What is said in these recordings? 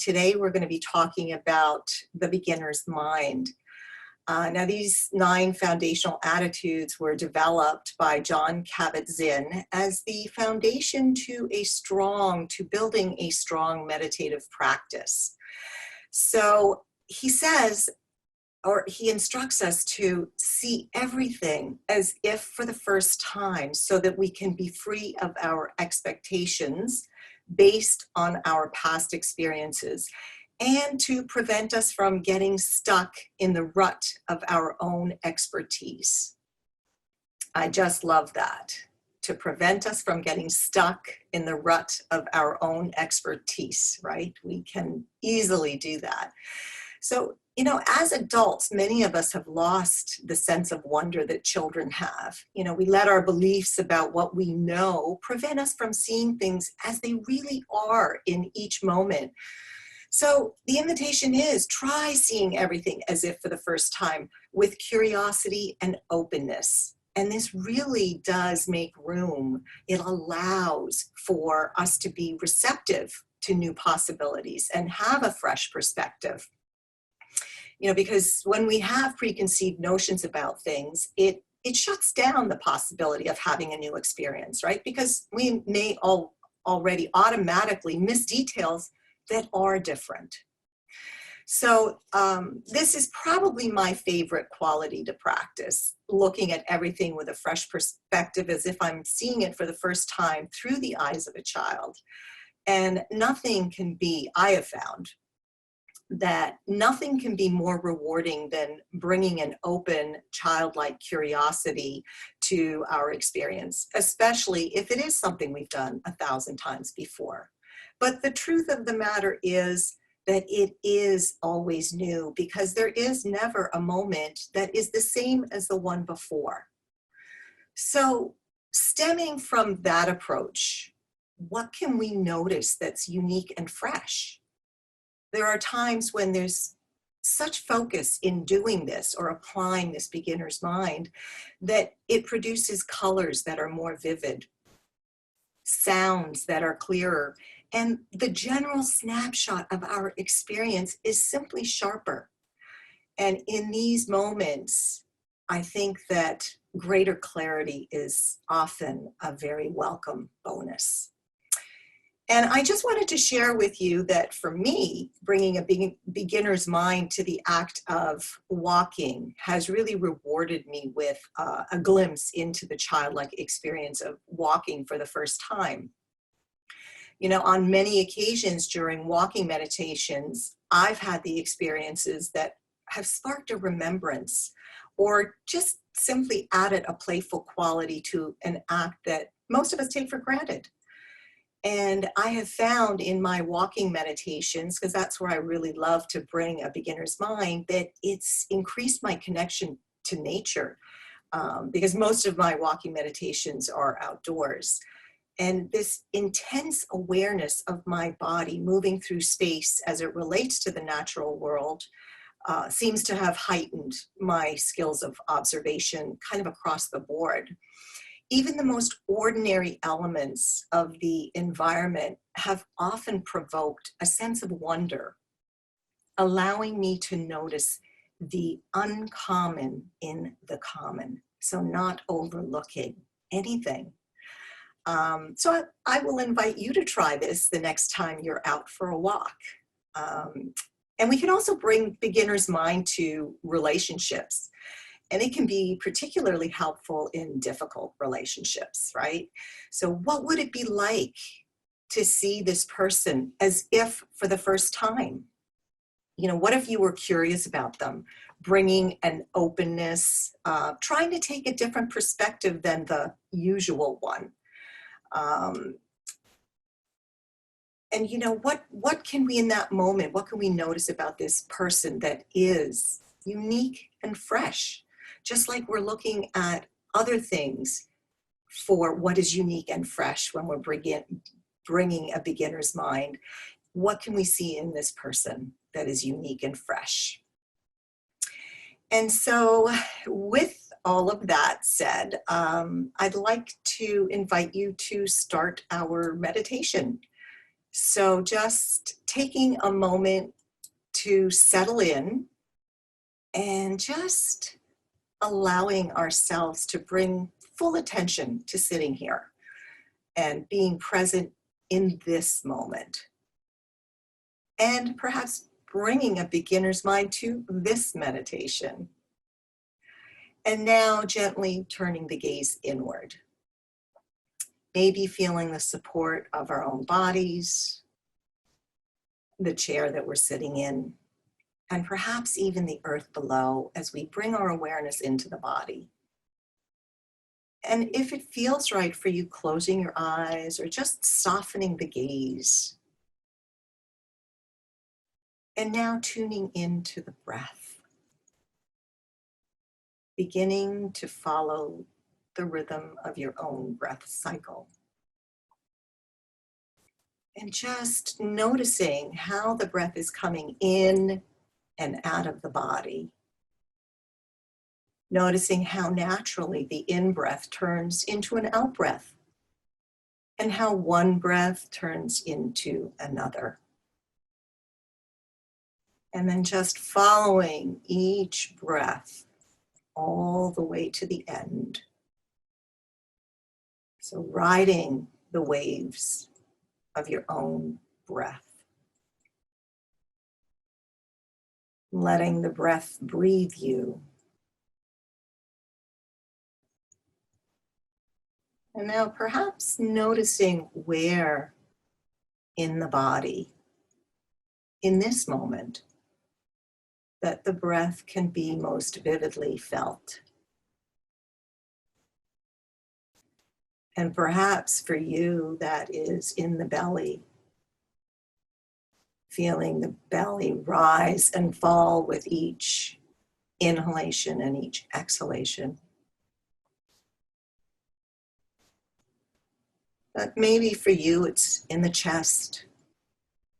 today we're going to be talking about the beginner's mind. Now, these 9 foundational attitudes were developed by John Kabat-Zinn as the foundation to building a strong meditative practice. So he says, or he instructs us to see everything as if for the first time so that we can be free of our expectations based on our past experiences, and to prevent us from getting stuck in the rut of our own expertise. I just love that. To prevent us from getting stuck in the rut of our own expertise, right? We can easily do that. So, as adults, many of us have lost the sense of wonder that children have. We let our beliefs about what we know prevent us from seeing things as they really are in each moment. So the invitation is try seeing everything as if for the first time with curiosity and openness. And this really does make room. It allows for us to be receptive to new possibilities and have a fresh perspective. Because when we have preconceived notions about things, it shuts down the possibility of having a new experience, right? Because we may already automatically miss details that are different. So this is probably my favorite quality to practice, looking at everything with a fresh perspective as if I'm seeing it for the first time through the eyes of a child. And I have found that nothing can be more rewarding than bringing an open, childlike curiosity to our experience, especially if it is something we've done 1,000 times before. But the truth of the matter is that it is always new, because there is never a moment that is the same as the one before. So stemming from that approach, what can we notice that's unique and fresh? There are times when there's such focus in doing this or applying this beginner's mind that it produces colors that are more vivid, sounds that are clearer, and the general snapshot of our experience is simply sharper. And in these moments, I think that greater clarity is often a very welcome bonus. And I just wanted to share with you that for me, bringing a beginner's mind to the act of walking has really rewarded me with a glimpse into the childlike experience of walking for the first time. On many occasions during walking meditations, I've had the experiences that have sparked a remembrance or just simply added a playful quality to an act that most of us take for granted. And I have found in my walking meditations, because that's where I really love to bring a beginner's mind, that it's increased my connection to nature, because most of my walking meditations are outdoors. And this intense awareness of my body moving through space as it relates to the natural world seems to have heightened my skills of observation kind of across the board. Even the most ordinary elements of the environment have often provoked a sense of wonder, allowing me to notice the uncommon in the common, so not overlooking anything. So I will invite you to try this the next time you're out for a walk. And we can also bring beginner's mind to relationships. And it can be particularly helpful in difficult relationships, right? So what would it be like to see this person as if for the first time? What if you were curious about them, bringing an openness, trying to take a different perspective than the usual one? And what can we in that moment, what can we notice about this person that is unique and fresh? Just like we're looking at other things for what is unique and fresh when we're bringing a beginner's mind, what can we see in this person that is unique and fresh? And so with all of that said, I'd like to invite you to start our meditation. So just taking a moment to settle in and just allowing ourselves to bring full attention to sitting here and being present in this moment. And perhaps bringing a beginner's mind to this meditation. And now gently turning the gaze inward. Maybe feeling the support of our own bodies, the chair that we're sitting in, and perhaps even the earth below as we bring our awareness into the body. And if it feels right for you, closing your eyes or just softening the gaze. And now tuning into the breath, beginning to follow the rhythm of your own breath cycle. And just noticing how the breath is coming in and out of the body. Noticing how naturally the in-breath turns into an out-breath, and how one breath turns into another. And then just following each breath all the way to the end. So riding the waves of your own breath. Letting the breath breathe you. And now perhaps noticing where in the body, in this moment, that the breath can be most vividly felt. And perhaps for you, that is in the belly, feeling the belly rise and fall with each inhalation and each exhalation. But maybe for you, it's in the chest,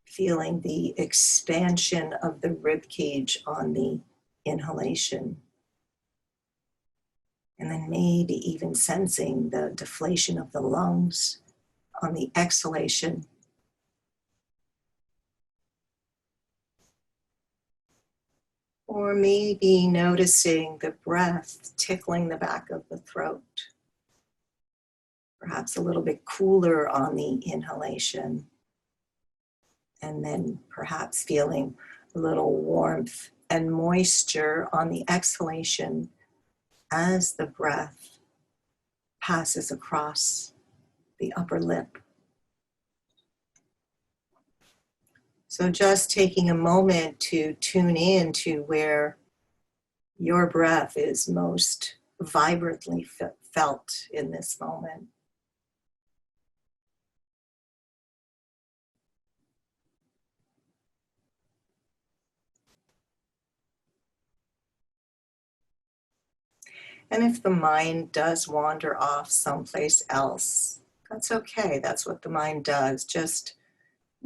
feeling the expansion of the rib cage on the inhalation. And then maybe even sensing the deflation of the lungs on the exhalation. Or maybe noticing the breath tickling the back of the throat. Perhaps a little bit cooler on the inhalation. And then perhaps feeling a little warmth and moisture on the exhalation as the breath passes across the upper lip. So just taking a moment to tune in to where your breath is most vibrantly felt in this moment. And if the mind does wander off someplace else, that's okay. That's what the mind does. Just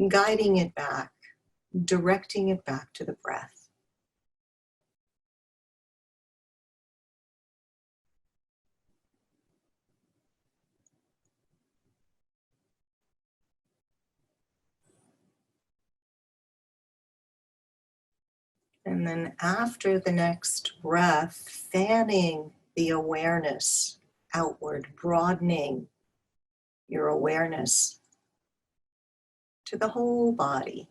guiding it back, directing it back to the breath. And then after the next breath, fanning the awareness outward, broadening your awareness to the whole body.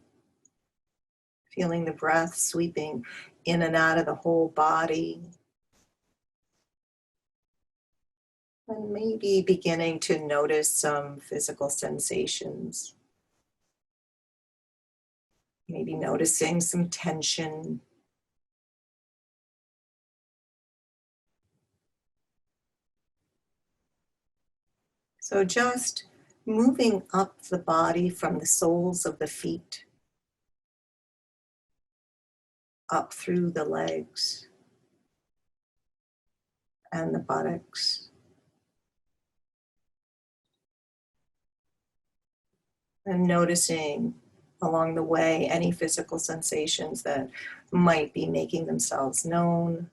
Feeling the breath sweeping in and out of the whole body. And maybe beginning to notice some physical sensations. Maybe noticing some tension. So just moving up the body from the soles of the feet, up through the legs and the buttocks. And noticing along the way any physical sensations that might be making themselves known.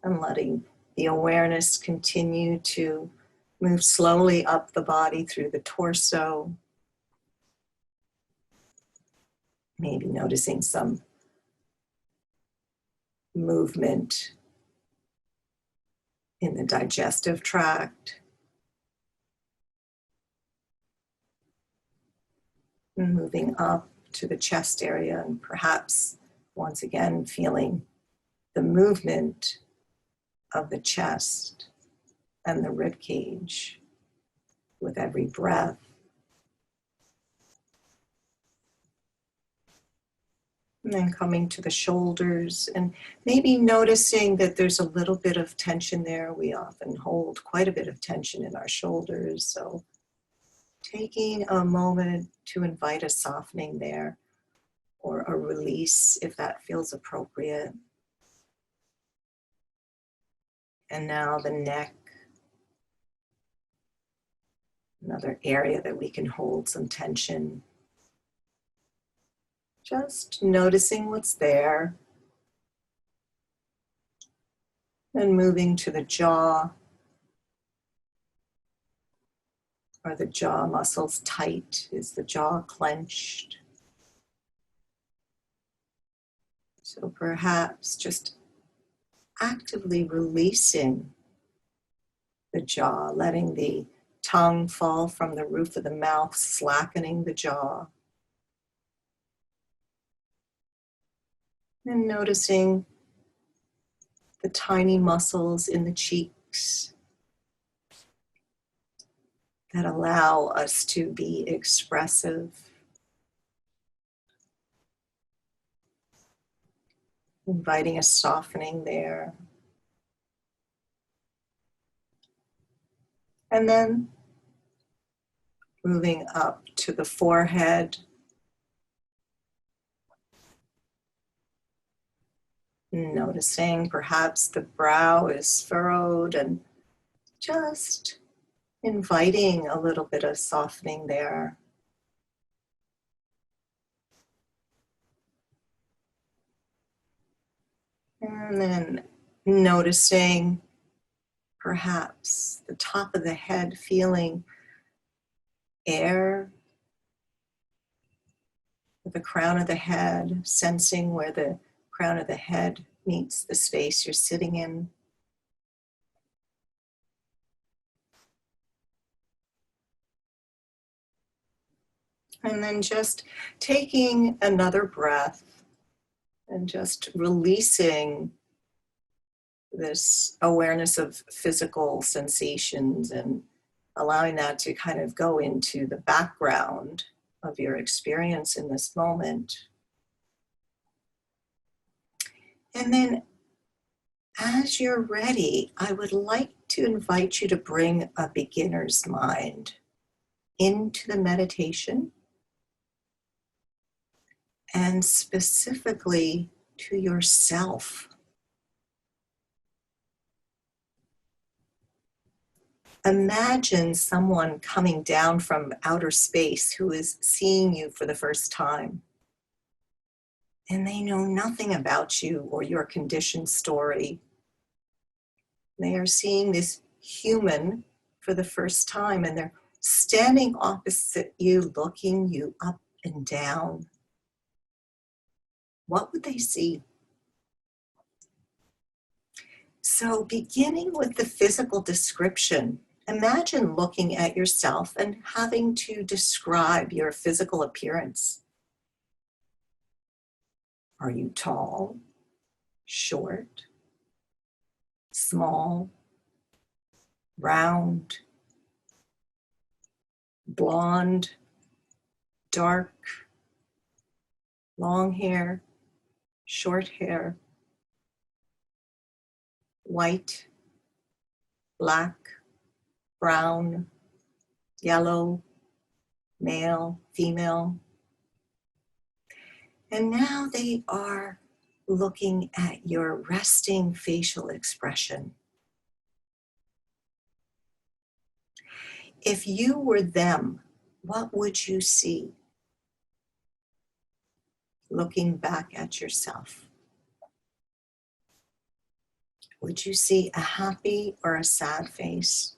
And letting the awareness continue to Move slowly up the body through the torso. Maybe noticing some movement in the digestive tract. And moving up to the chest area, and perhaps once again feeling the movement of the chest and the rib cage with every breath. And then coming to the shoulders and maybe noticing that there's a little bit of tension there. We often hold quite a bit of tension in our shoulders. So taking a moment to invite a softening there or a release if that feels appropriate. And now the neck, another area that we can hold some tension. Just noticing what's there. And moving to the jaw. Are the jaw muscles tight? Is the jaw clenched? So perhaps just actively releasing the jaw, letting the tongue fall from the roof of the mouth, slackening the jaw. And noticing the tiny muscles in the cheeks that allow us to be expressive. Inviting a softening there. And then moving up to the forehead. Noticing perhaps the brow is furrowed and just inviting a little bit of softening there. And then noticing perhaps the top of the head, feeling air with the crown of the head, sensing where the crown of the head meets the space you're sitting in. And then just taking another breath and just releasing this awareness of physical sensations and allowing that to kind of go into the background of your experience in this moment. And then as you're ready, I would like to invite you to bring a beginner's mind into the meditation and specifically to yourself. Imagine someone coming down from outer space who is seeing you for the first time. And they know nothing about you or your conditioned story. They are seeing this human for the first time, and they're standing opposite you, looking you up and down. What would they see? So beginning with the physical description, imagine looking at yourself and having to describe your physical appearance. Are you tall, short, small, round, blonde, dark, long hair, short hair, white, black, brown, yellow, male, female? And now they are looking at your resting facial expression. If you were them, what would you see? Looking back at yourself. Would you see a happy or a sad face?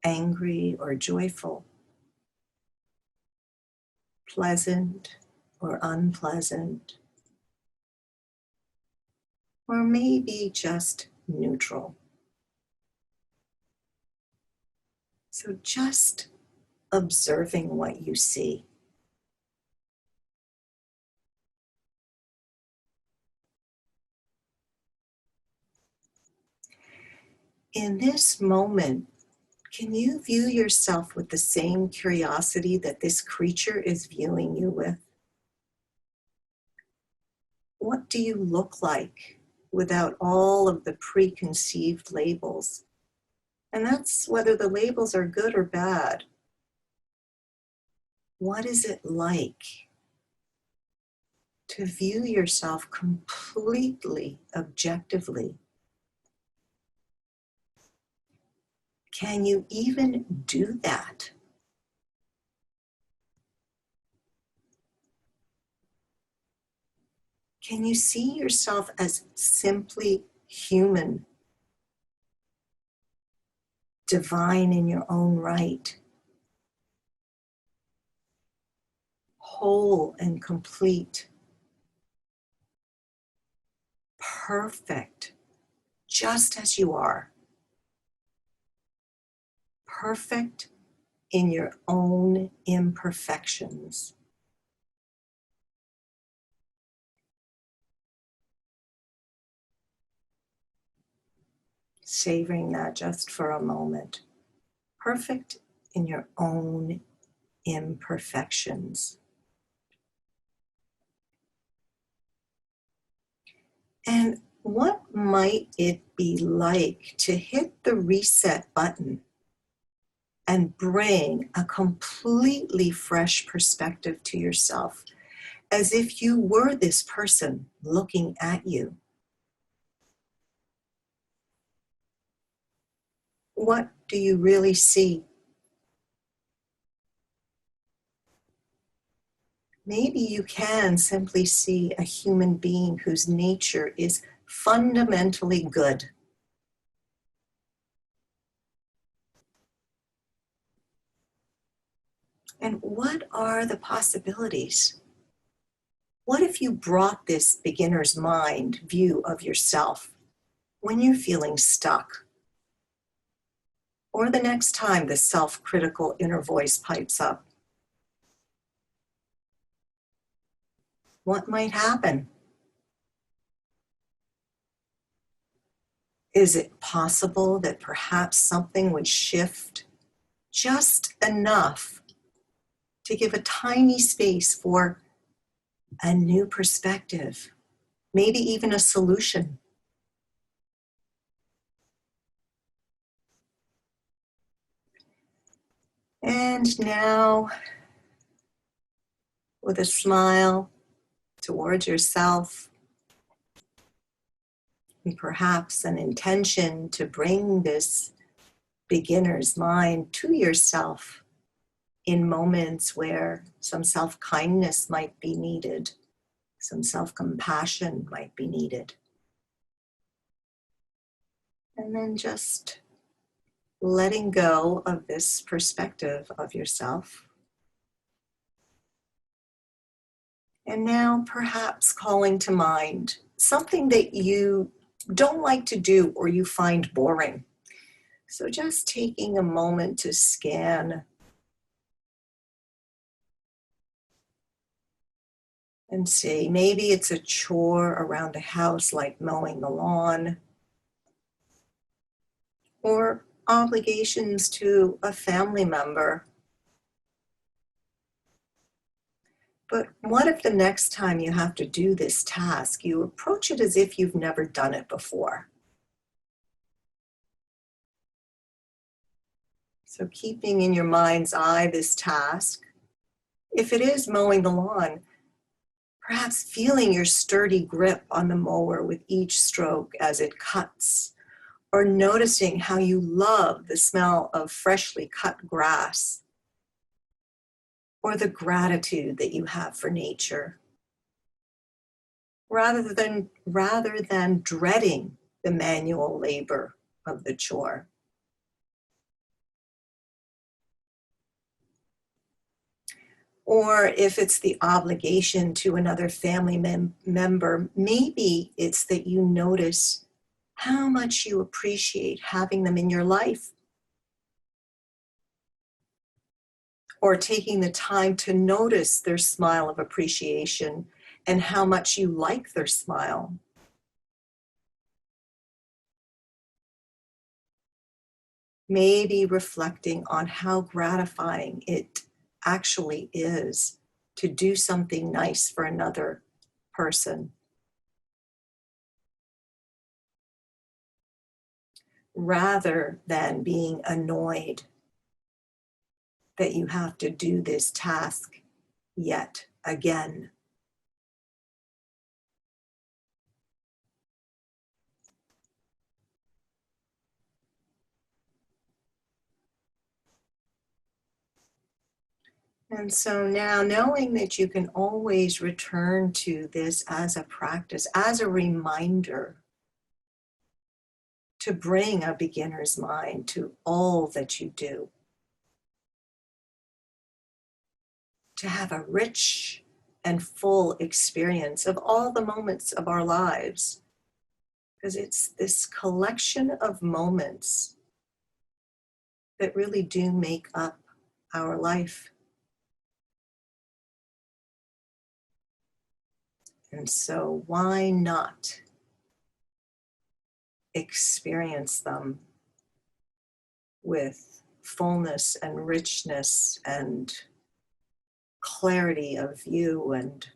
angry or joyful, pleasant or unpleasant, or maybe just neutral. So just observing what you see. In this moment, can you view yourself with the same curiosity that this creature is viewing you with? What do you look like without all of the preconceived labels? And that's whether the labels are good or bad. What is it like to view yourself completely objectively? Can you even do that? Can you see yourself as simply human, divine in your own right, whole and complete, perfect, just as you are, perfect in your own imperfections? Savoring that just for a moment. Perfect in your own imperfections. And what might it be like to hit the reset button and bring a completely fresh perspective to yourself, as if you were this person looking at you? What do you really see? Maybe you can simply see a human being whose nature is fundamentally good. And what are the possibilities? What if you brought this beginner's mind view of yourself when you're feeling stuck? Or the next time the self-critical inner voice pipes up? What might happen? Is it possible that perhaps something would shift just enough to give a tiny space for a new perspective, maybe even a solution? And now, with a smile towards yourself, and perhaps an intention to bring this beginner's mind to yourself in moments where some self-kindness might be needed, some self-compassion might be needed. And then just letting go of this perspective of yourself. And now perhaps calling to mind something that you don't like to do or you find boring. So just taking a moment to scan and see, maybe it's a chore around a house like mowing the lawn, or obligations to a family member. But what if the next time you have to do this task, you approach it as if you've never done it before? So keeping in your mind's eye this task, if it is mowing the lawn, perhaps feeling your sturdy grip on the mower with each stroke as it cuts, or noticing how you love the smell of freshly cut grass, or the gratitude that you have for nature, rather than dreading the manual labor of the chore. Or if it's the obligation to another family member, maybe it's that you notice how much you appreciate having them in your life, or taking the time to notice their smile of appreciation and how much you like their smile. Maybe reflecting on how gratifying it actually is to do something nice for another person, rather than being annoyed that you have to do this task yet again. And so now, knowing that you can always return to this as a practice, as a reminder to bring a beginner's mind to all that you do, to have a rich and full experience of all the moments of our lives, because it's this collection of moments that really do make up our life. And so why not experience them with fullness and richness and clarity of view and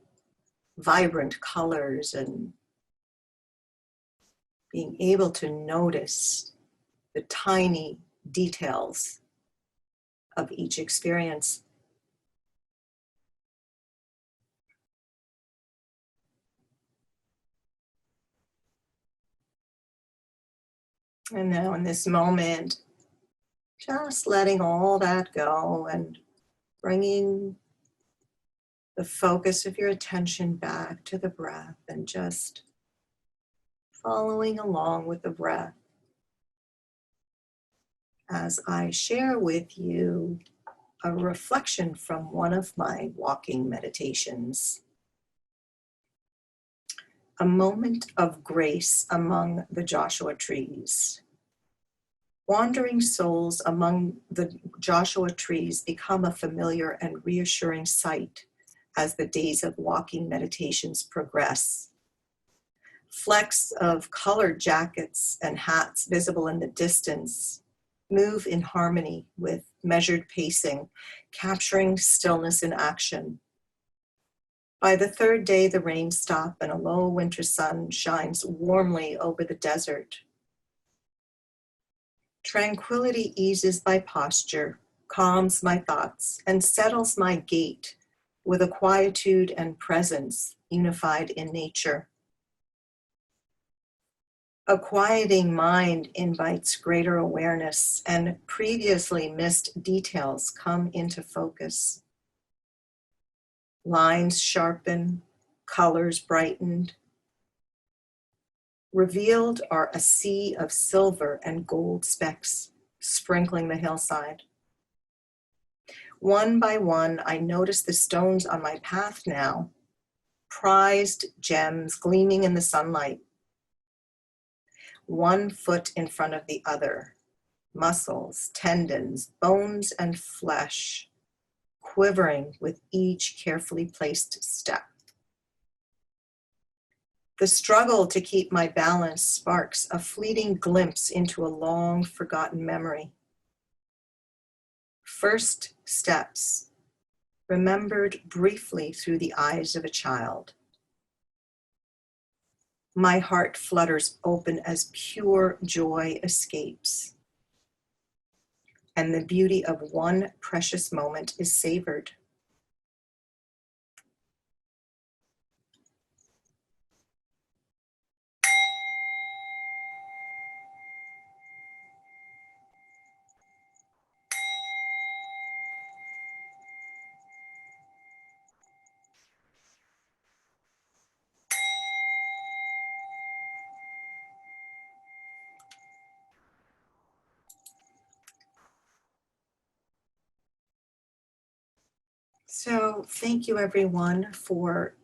vibrant colors, and being able to notice the tiny details of each experience. And now in this moment, just letting all that go and bringing the focus of your attention back to the breath, and just following along with the breath as I share with you a reflection from one of my walking meditations. A moment of grace among the Joshua trees. Wandering souls among the Joshua trees become a familiar and reassuring sight as the days of walking meditations progress. Flecks of colored jackets and hats visible in the distance move in harmony with measured pacing, capturing stillness in action. By the third day, the rains stop and a low winter sun shines warmly over the desert. Tranquility eases my posture, calms my thoughts, and settles my gait with a quietude and presence unified in nature. A quieting mind invites greater awareness, and previously missed details come into focus. Lines sharpen, colors brightened. Revealed are a sea of silver and gold specks sprinkling the hillside. One by one, I notice the stones on my path now, prized gems gleaming in the sunlight. One foot in front of the other, muscles, tendons, bones, and flesh, quivering with each carefully placed step. The struggle to keep my balance sparks a fleeting glimpse into a long forgotten memory. First steps, remembered briefly through the eyes of a child. My heart flutters open as pure joy escapes, and the beauty of one precious moment is savored. So thank you everyone for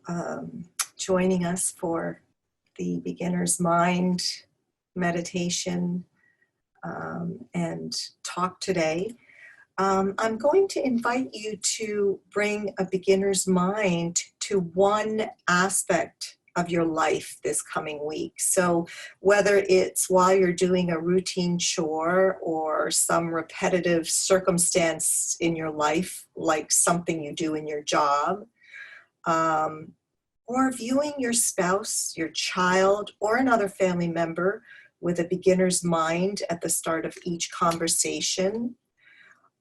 joining us for the Beginner's Mind meditation and talk today. I'm going to invite you to bring a beginner's mind to one aspect of your life this coming week. So whether it's while you're doing a routine chore or some repetitive circumstance in your life, like something you do in your job, or viewing your spouse, your child, or another family member with a beginner's mind at the start of each conversation.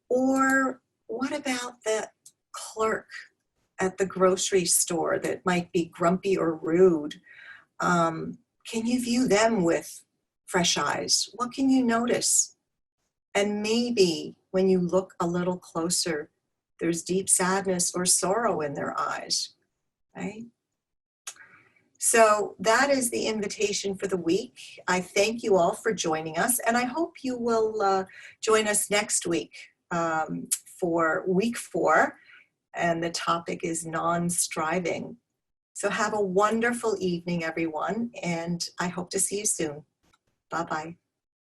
Or what about that clerk at the grocery store that might be grumpy or rude? Can you view them with fresh eyes? What can you notice? And maybe when you look a little closer, there's deep sadness or sorrow in their eyes, right? So that is the invitation for the week. I thank you all for joining us, and I hope you will join us next week for week 4, and the topic is non-striving. So have a wonderful evening, everyone, and I hope to see you soon. Bye-bye.